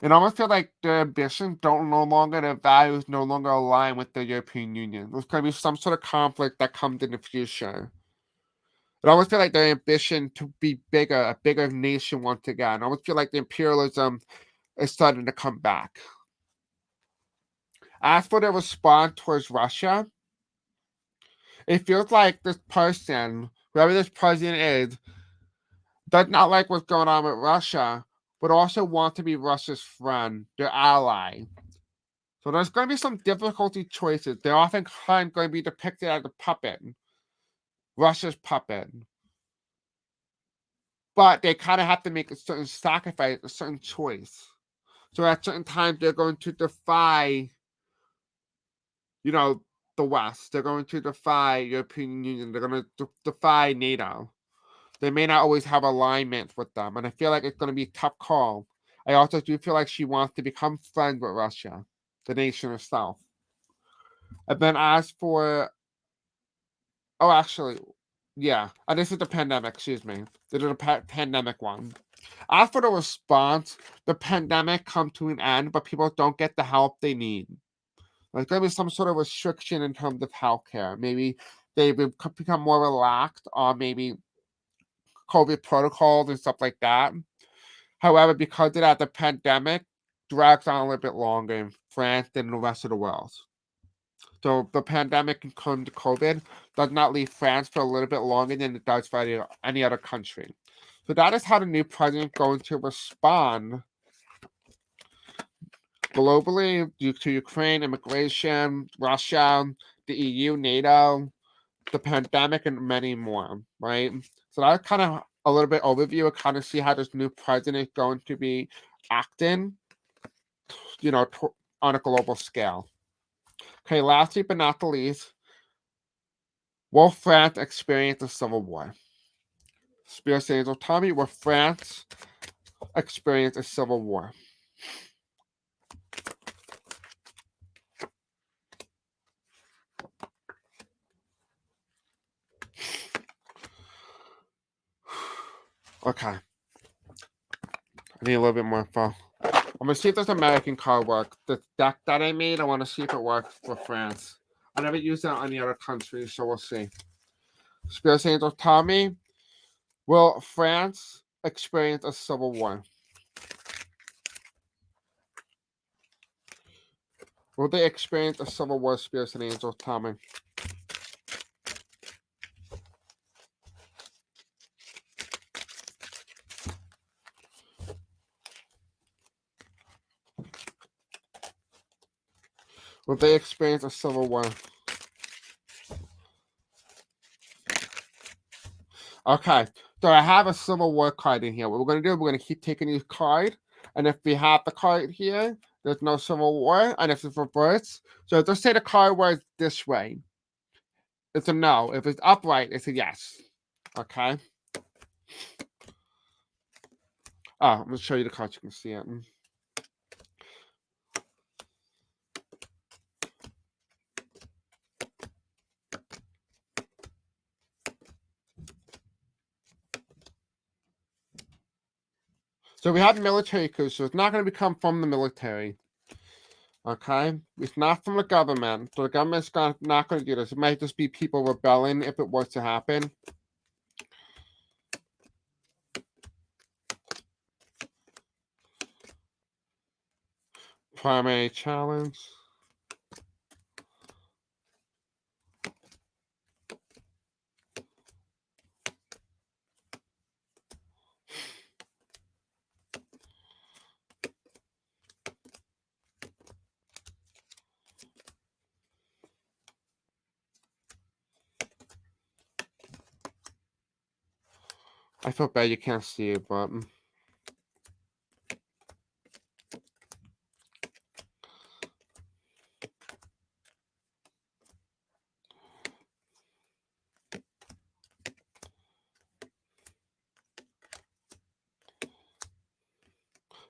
It almost feels like their ambitions their values no longer align with the European Union. There's going to be some sort of conflict that comes in the future. It almost feels like their ambition to be a bigger nation once again. I almost feel like the imperialism is starting to come back. As for their response towards Russia, it feels like this person, whoever this president is, does not like what's going on with Russia, but also want to be Russia's friend, their ally. So there's going to be some difficulty choices. They're often going to be depicted as a puppet, Russia's puppet. But they kind of have to make a certain sacrifice, a certain choice. So at certain times, they're going to defy, the West. They're going to defy European Union. They're going to defy NATO. They may not always have alignment with them, and I feel like it's going to be a tough call. I also do feel like she wants to become friends with Russia, the nation itself. And then as for, and this is the pandemic, excuse me. This is a pandemic one. As for the response, the pandemic come to an end, but people don't get the help they need. There's going to be some sort of restriction in terms of healthcare. Maybe they become more relaxed on maybe COVID protocols and stuff like that. However, because of that, the pandemic drags on a little bit longer in France than the rest of the world. So the pandemic and COVID does not leave France for a little bit longer than it does for any other country. So that is how the new president is going to respond globally due to Ukraine, immigration, Russia, the EU, NATO, the pandemic, and many more, right? So that's kind of a little bit overview of kind of see how this new president is going to be acting, on a global scale. Okay, lastly but not the least, will France experience a civil war? Spirit Angel, tell me, will France experience a civil war? Okay. I need a little bit more info. I'm gonna see if this American card works. The deck that I made, I want to see if it works for France. I never used that on any other countries, so we'll see. Spirit Angel, tell me, will France experience a civil war? Will they experience a civil war, Spirits and Angels? Tell me. Will they experience a civil war? Okay, so I have a civil war card in here. What we're going to do, we're going to keep taking these cards. And if we have the card here, there's no civil war. And if it's reversed, so just say the card was this way. It's a no. If it's upright, it's a yes. Okay. Oh, I'm going to show you the card so you can see it. So we have military coup, so it's not going to come from the military. Okay? It's not from the government. So the government's not going to do this. It might just be people rebelling if it was to happen. Primary challenge. I feel bad you can't see it, but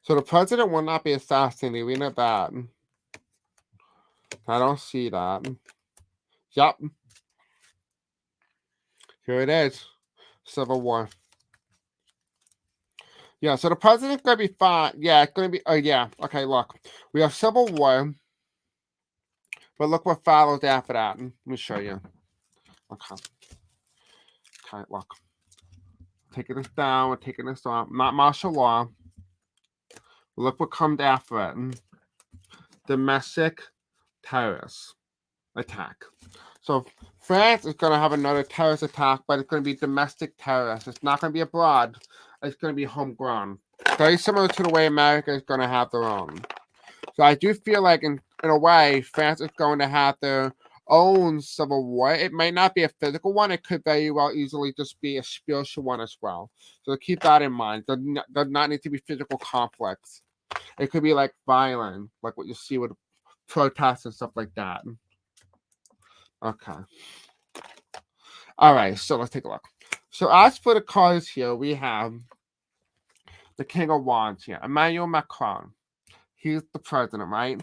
so the president will not be assassinated. We know that. I don't see that. Yep. Here it is. Civil war. Yeah, so the president's going to be fine. Yeah, it's going to be... Oh, yeah. Okay, look. We have civil war. But look what follows after that. Let me show you. Okay. Okay, look. Taking this down. We're taking this off. Not martial law. Look what comes after it. Domestic terrorist attack. So France is going to have another terrorist attack, but it's going to be domestic terrorist. It's not going to be abroad. It's going to be homegrown. Very similar to the way America is going to have their own. So I do feel like, in a way, France is going to have their own civil war. It might not be a physical one. It could very well easily just be a spiritual one as well. So keep that in mind. Does not need to be physical conflicts. It could be like violent, like what you see with protests and stuff like that. Okay. All right, so let's take a look. So as for the cards here, we have the King of Wands here, Emmanuel Macron. He's the president, right?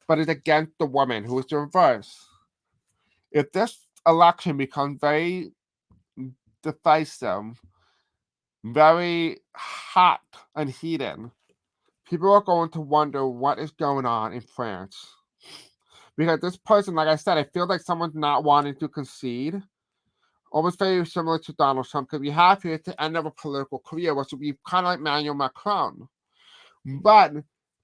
But it's against the woman, who is the reverse. If this election becomes very divisive, very hot and heated, people are going to wonder what is going on in France. Because this person, like I said, I feel like someone's not wanting to concede. Almost very similar to Donald Trump, because we have here at the end of a political career, which would be kind of like Emmanuel Macron. But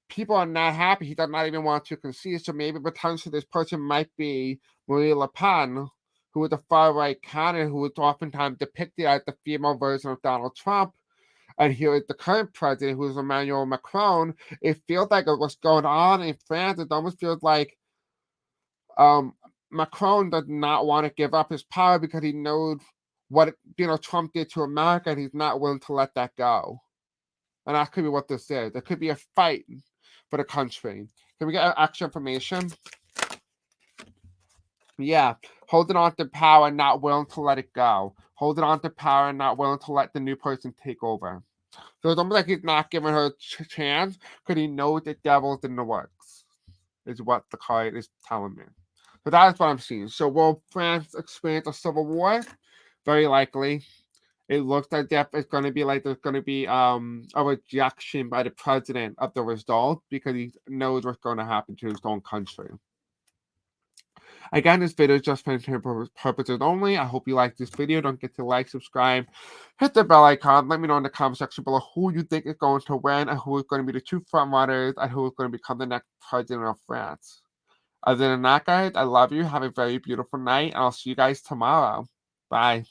people are not happy. He does not even want to concede. So maybe potentially this person might be Marine Le Pen, who is a far-right candidate who is oftentimes depicted as the female version of Donald Trump. And here is the current president, who is Emmanuel Macron. It feels like what's going on in France, it almost feels like Macron does not want to give up his power because he knows what Trump did to America, and he's not willing to let that go. And that could be what this is. There could be a fight for the country. Can we get extra information? Yeah, holding on to power and not willing to let it go. Holding on to power and not willing to let the new person take over. So it's almost like he's not giving her a chance because he knows the devil's in the works, is what the card is telling me. So that is what I'm seeing. So will France experience a civil war? Very likely. it looks like it's going to be like there's going to be a rejection by the president of the result because he knows what's going to happen to his own country. Again, this video is just for entertainment purposes only. I hope you like this video. Don't forget to like, subscribe, hit the bell icon. Let me know in the comment section below who you think is going to win and who is going to be the two front runners and who is going to become the next president of France. Other than that, guys, I love you. Have a very beautiful night, and I'll see you guys tomorrow. Bye.